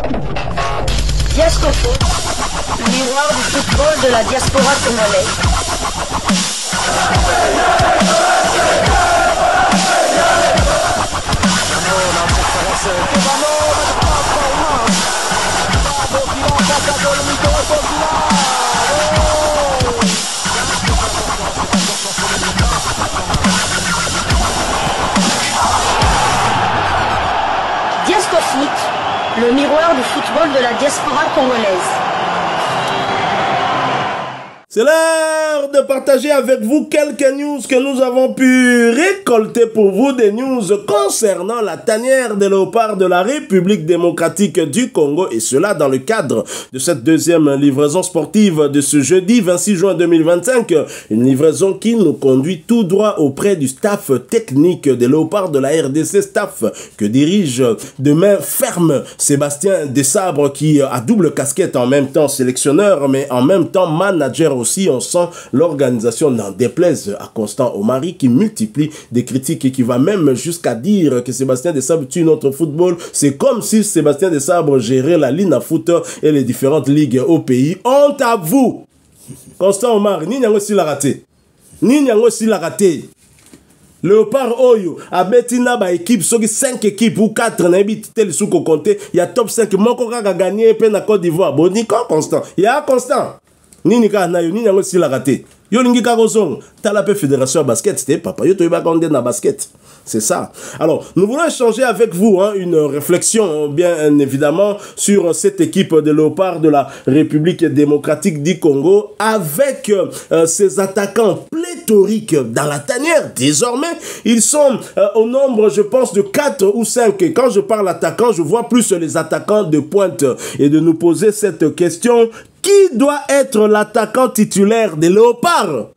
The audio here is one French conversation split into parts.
Diascofoot, miroir du football de la diaspora congolaise. Diascofoot, le miroir du football de la diaspora congolaise. C'est l'heure de partager avec vous quelques news que nous avons pu récolter pour vous, des news concernant la tanière des léopards de la République démocratique du Congo, et cela dans le cadre de cette deuxième livraison sportive de ce jeudi 26 juin 2025, une livraison qui nous conduit tout droit auprès du staff technique des léopards de la RDC, staff que dirige de main ferme Sébastien Desabre, qui a double casquette, en même temps sélectionneur mais en même temps manager aussi. On sent l'organisation n'en déplaise à Constant Omari, qui multiplie des critiques et qui va même jusqu'à dire que Sébastien Desabre tue notre football. C'est comme si Sébastien Desabre gérait la Lina Foot et les différentes ligues au pays. Honte à vous! Constant Omari, ni nyango si la raté. Ni nyango si la raté. Léopard Oyo, a Betina ba équipe, so 5 équipes ou 4 na bit tel sous ko compter, il y a top 5 moko ka gagner pe na Côte d'Ivoire. Boni Constant. Il y a Constant. Nini ka na yo nini yango sila raté yo lingi ka kozong tala pe fédération basket c'était papa yo to ba kondé na basket. C'est ça. Alors, nous voulons échanger avec vous une réflexion, bien évidemment, sur cette équipe de léopards de la République démocratique du Congo, avec ces attaquants pléthoriques dans la tanière. Désormais, ils sont au nombre, je pense, de 4 ou 5. Et quand je parle attaquants, je vois plus les attaquants de pointe. Et de nous poser cette question: qui doit être l'attaquant titulaire des léopards?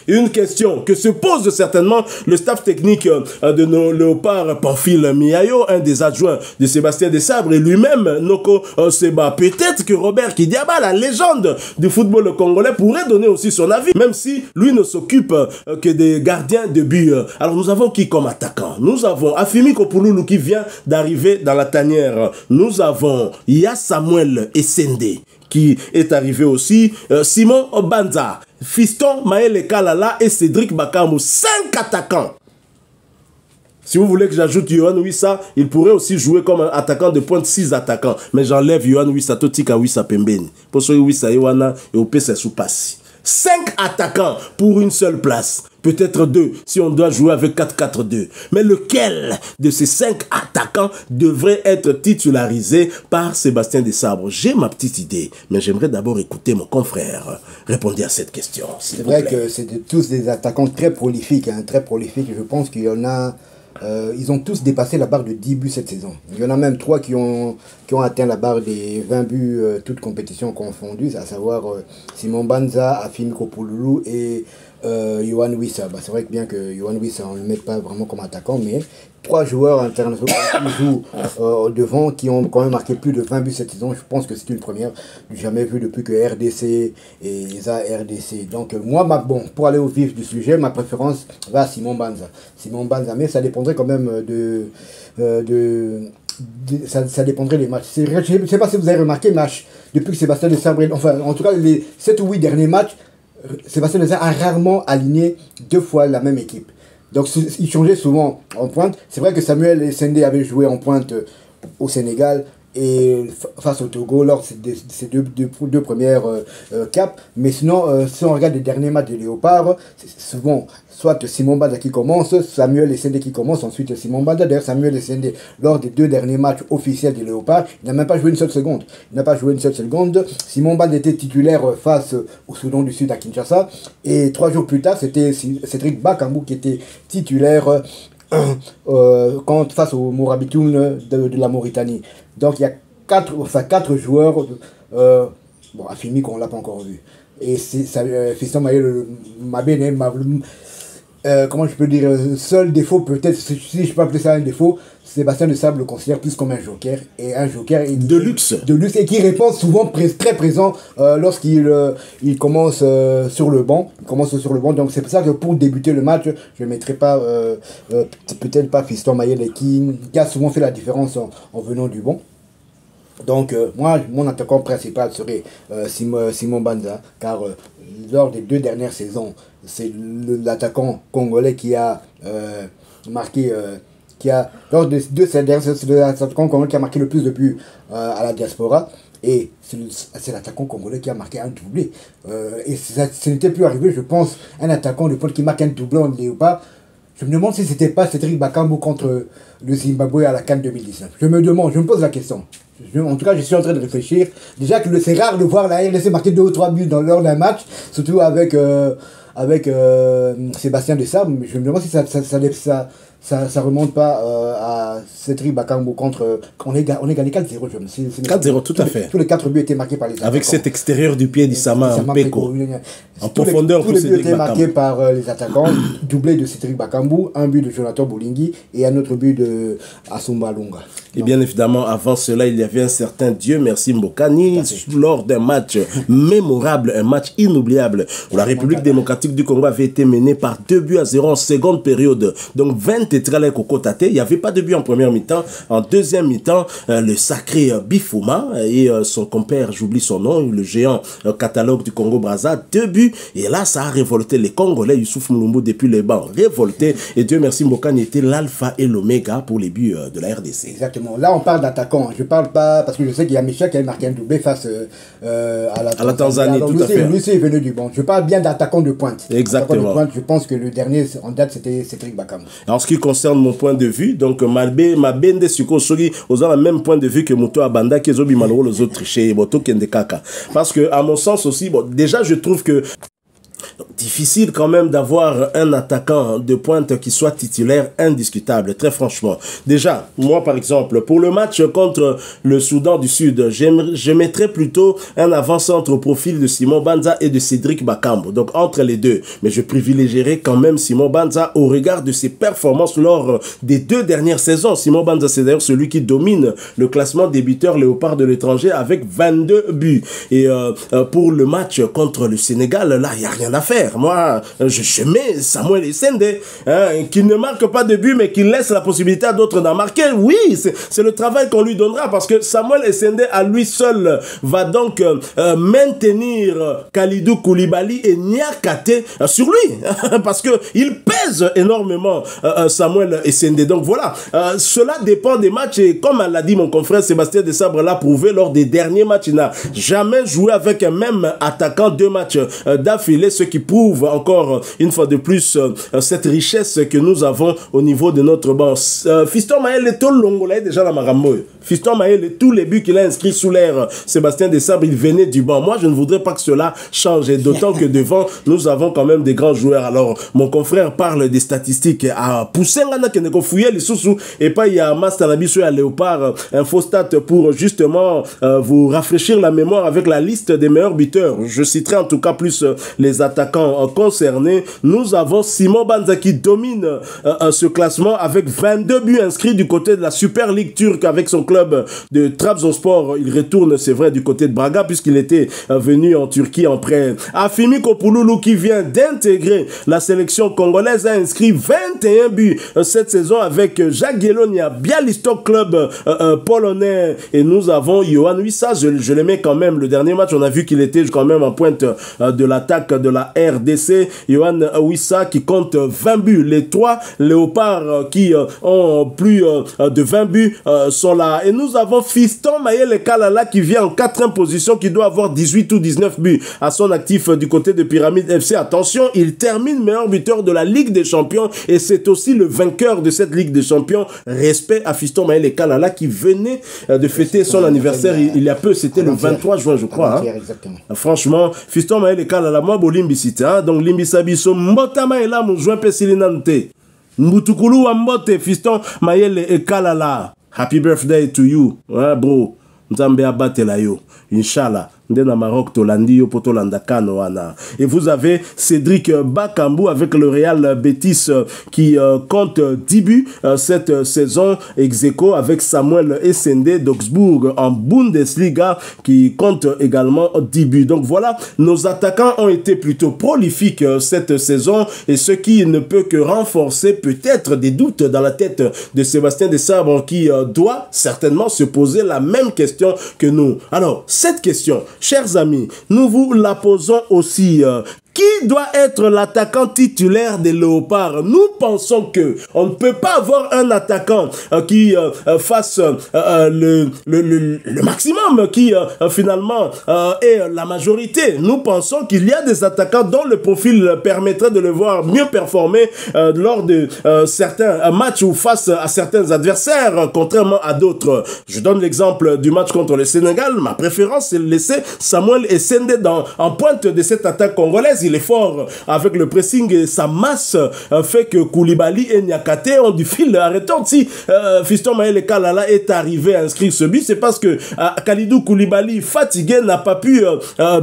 Une question que se pose certainement le staff technique de nos léopards, Pamphile Miayo, un des adjoints de Sébastien Desabre, et lui-même, Noko Seba. Peut-être que Robert Kidiaba, la légende du football congolais, pourrait donner aussi son avis, même si lui ne s'occupe que des gardiens de but. Alors nous avons qui comme attaquant? Nous avons Afimi Kopouloulou qui vient d'arriver dans la tanière. Nous avons Samuel Essende qui est arrivé aussi, Simon Obanza, Fiston Maël Kalala et Cédric Bakamou. 5 attaquants. Si vous voulez que j'ajoute Yohan Wissa, il pourrait aussi jouer comme un attaquant de pointe, 6 attaquants. Mais j'enlève Yohan Wissa, Totika Wissa Pembeni. Pour ce Wissa Yohana et au PC sous passe. 5 attaquants pour une seule place. Peut-être 2 si on doit jouer avec 4-4-2. Mais lequel de ces 5 attaquants devrait être titularisé par Sébastien Desabre? J'ai ma petite idée, mais j'aimerais d'abord écouter mon confrère répondre à cette question. C'est vrai que c'est tous des attaquants très prolifiques, hein, très prolifiques. Je pense qu'il y en a... ils ont tous dépassé la barre de 10 buts cette saison. Il y en a même 3 qui ont atteint la barre des 20 buts, toutes compétitions confondues, à savoir Simon Banza, Afimi Kopouloulou et Yohan Wissa. Bah, c'est vrai que bien que Yohan Wissa, on ne le met pas vraiment comme attaquant, mais 3 joueurs internationaux qui jouent devant, qui ont quand même marqué plus de 20 buts cette saison. Je pense que c'est une première, jamais vue depuis que RDC et ESA RDC. Donc moi, bon, pour aller au vif du sujet, ma préférence va à Simon Banza. Simon Banza, mais ça dépendrait quand même ça dépendrait des matchs. Je ne sais pas si vous avez remarqué, depuis que Sébastien Desabre, enfin en tout cas les 7 ou 8 derniers matchs, Sébastien Desabre a rarement aligné 2 fois la même équipe. Donc il changeait souvent en pointe. C'est vrai que Samuel Essende avait joué en pointe au Sénégal et face au Togo lors de ces deux premières caps. Mais sinon, si on regarde les derniers matchs des Léopards, c'est souvent soit Simon Banza qui commence, Samuel Essende qui commence, ensuite Simon Banza. D'ailleurs, Samuel Essende, lors des 2 derniers matchs officiels des Léopards, il n'a même pas joué une seule seconde. Il n'a pas joué une seule seconde. Simon Banza était titulaire face au Soudan du Sud à Kinshasa. Et 3 jours plus tard, c'était Cédric Bakambu qui était titulaire face au Mourabitoun de la Mauritanie. Donc il y a 4 joueurs, bon, Afimi qu'on ne l'a pas encore vu. Et Fiston Maël Mabene, comment je peux dire, seul défaut peut-être, si je peux appeler ça un défaut, Sébastien Desabre le considère plus comme un joker, et un joker de luxe et qui répond souvent très présent lorsqu'il commence sur le banc. Donc c'est pour ça que pour débuter le match, je ne mettrai pas peut-être pas Fiston Maël qui a souvent fait la différence en venant du banc. Donc, moi, mon attaquant principal serait Simon Banza, car lors des 2 dernières saisons, c'est l'attaquant congolais qui a marqué, lors des 2 dernières saisons, c'est l'attaquant congolais qui a marqué le plus de buts à la diaspora. Et c'est l'attaquant congolais qui a marqué un doublé. Et ce n'était plus arrivé, je pense, un attaquant de pointe qui marque un doublé en léopard. Je me demande si c'était pas Cédric Bakambu contre le Zimbabwe à la CAN 2019. Je me pose la question. En tout cas, je suis en train de réfléchir. Déjà que c'est rare de voir la RDC marquer 2 ou 3 buts lors d'un match, surtout avec Sébastien Desabre. Mais je me demande si ça remonte pas à Cédric Bakambu contre... On est gagné 4-0. 4-0, tout à fait. Tous les 4 buts étaient marqués par les attaquants. Avec cet extérieur du pied d'Issama Peko. En profondeur, tous les buts étaient marqués par les attaquants. Doublé de Cédric Bakambu, un but de Jonathan Boulingi et un autre but de Asumba Lunga. Et bien évidemment, avant cela, il y avait un certain Dieu merci Mbokani lors d'un match mémorable, un match inoubliable où la République démocratique du Congo avait été menée par 2-0 en seconde période. Donc 20 étrales Kokotate. Il n'y avait pas de but en première mi-temps. En deuxième mi-temps, le sacré Bifouma et son compère, j'oublie son nom, le géant catalogue du Congo-Brazza, 2 buts. Et là, ça a révolté les Congolais. Youssouf Mulumbu depuis les bancs, révolté. Et Dieu merci Mbokani était l'alpha et l'oméga pour les buts de la RDC. Exactement. Là, on parle d'attaquant. Je parle pas parce que je sais qu'il y a Michel qui a marqué un doublé face à la Tanzanie. Alors, tout à fait. Lui est venu du banc. Je parle bien d'attaquant de pointe. Exactement. De pointe, je pense que le dernier en date, c'était Cédric Bakambu. En ce qui concerne mon point de vue, donc Mabende Suko Sogi, aux a le même point de vue que Muto Abanda, qui est malheureux les autres chez Boto Kendekaka. Parce que, à mon sens aussi, bon, déjà, je trouve que difficile quand même d'avoir un attaquant de pointe qui soit titulaire indiscutable, très franchement. Déjà, moi par exemple, pour le match contre le Soudan du Sud, je mettrais plutôt un avant-centre au profil de Simon Banza et de Cédric Bakambu, donc entre les deux. Mais je privilégierais quand même Simon Banza au regard de ses performances lors des 2 dernières saisons. Simon Banza, c'est d'ailleurs celui qui domine le classement des buteurs léopard de l'étranger avec 22 buts. Et pour le match contre le Sénégal, là, il n'y a rien à faire. Moi, je mets Samuel Essende, qui ne marque pas de but, mais qui laisse la possibilité à d'autres d'en marquer. Oui, c'est le travail qu'on lui donnera, parce que Samuel Essende, à lui seul, va donc maintenir Kalidou Koulibaly et Niakate sur lui, parce que il pèse énormément, Samuel Essende. Donc voilà, cela dépend des matchs, et comme l'a dit mon confrère Sébastien Desabre l'a prouvé lors des derniers matchs, il n'a jamais joué avec un même attaquant 2 matchs d'affilée, ce qui prouve encore une fois de plus cette richesse que nous avons au niveau de notre banc. Fiston Maël tout l'ongolais déjà la Marambo. Fiston Maël, tous les buts qu'il a inscrits sous l'ère Sébastien Desabre, il venait du banc. Moi, je ne voudrais pas que cela change, d'autant que devant, nous avons quand même des grands joueurs. Alors, mon confrère parle des statistiques à Poussengana qui ne fouiller les sous et pas il y a Mastanabiso et à Léopard Infostat pour justement vous rafraîchir la mémoire avec la liste des meilleurs buteurs. Je citerai en tout cas plus les attaquants concernés. Nous avons Simon Banza qui domine ce classement avec 22 buts inscrits du côté de la Super League turque avec son club de Trabzonspor. Il retourne, c'est vrai, du côté de Braga puisqu'il était venu en Turquie en prêt. Afimi Kopouloulou qui vient d'intégrer la sélection congolaise a inscrit 21 buts cette saison avec Jacques Guélonia, Bialystok club polonais. Et nous avons Yohan Wissa, je le mets quand même. Le dernier match, on a vu qu'il était quand même en pointe de l'attaque de la RDC. Yohan Wissa qui compte 20 buts. Les 3 léopards qui ont plus de 20 buts sont là. Et nous avons Fiston Mayele Kalala qui vient en 4e position, qui doit avoir 18 ou 19 buts à son actif du côté de Pyramide FC. Attention, il termine meilleur buteur de la Ligue des Champions et c'est aussi le vainqueur de cette Ligue des Champions. Respect à Fiston Mayele Kalala qui venait de fêter son anniversaire il y a peu, c'était le 23 juin je crois. Exactement. Franchement, Fiston Mayele Kalala, moi bolimbi site, donc limbisa biso mbotama ela mu joint pesilinante. Mbutukulu wa mbote Fiston Mayele Kalala. Happy birthday to you, bro. Nzambe abatela yo. Inch'Allah. Ndena Maroc Tolandi yo Potolanda Kanoana. Et vous avez Cédric Bakambu avec le Real Betis qui compte 10 buts cette saison, ex-aequo avec Samuel Essende d'Augsbourg en Bundesliga qui compte également 10 buts. Donc voilà, nos attaquants ont été plutôt prolifiques cette saison et ce qui ne peut que renforcer peut-être des doutes dans la tête de Sébastien Desabre qui doit certainement se poser la même question que nous. Alors, cette question, chers amis, nous vous la posons aussi. Qui doit être l'attaquant titulaire des Léopards? Nous pensons que on ne peut pas avoir un attaquant qui fasse le maximum, qui finalement est la majorité. Nous pensons qu'il y a des attaquants dont le profil permettrait de le voir mieux performer lors de certains matchs ou face à certains adversaires, contrairement à d'autres. Je donne l'exemple du match contre le Sénégal. Ma préférence, c'est de laisser Samuel Essende en pointe de cette attaque congolaise. Il est fort avec le pressing et sa masse fait que Koulibaly et Niakate ont du fil à retordre. Si Fiston Maël Kalala est arrivé à inscrire ce but, c'est parce que Kalidou Koulibaly, fatigué, n'a pas pu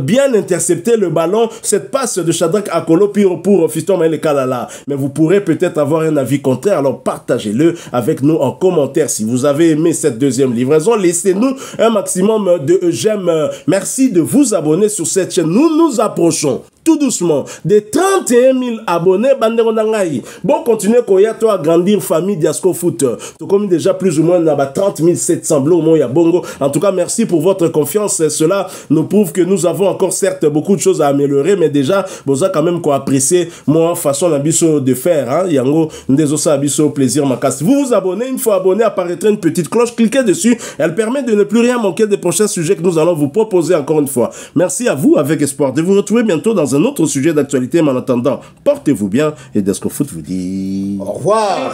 bien intercepter le ballon, cette passe de Shadrack Akolo pour Fiston Maël Kalala. Mais vous pourrez peut-être avoir un avis contraire, alors partagez-le avec nous en commentaire. Si vous avez aimé cette deuxième livraison, laissez-nous un maximum de j'aime. Merci de vous abonner sur cette chaîne. Nous nous approchons tout doucement des 31 000 abonnés. Bandero Nangaï. Bon, continuez Koyato à grandir famille Diasco Foot. Tout comme déjà plus ou moins 30 700 bleus au Moya Bongo. En tout cas, merci pour votre confiance. Cela nous prouve que nous avons encore certes beaucoup de choses à améliorer, mais déjà, vous avez quand même quoi apprécier moi façon d'abisso de faire. Hein? Yango, Ndezosa abisso plaisir ma casse. Vous vous abonnez, une fois abonné, apparaîtra une petite cloche. Cliquez dessus. Elle permet de ne plus rien manquer des prochains sujets que nous allons vous proposer encore une fois. Merci à vous avec espoir de vous retrouver bientôt dans un autre sujet d'actualité, mais en attendant, portez-vous bien et Desco Foot vous dit au revoir.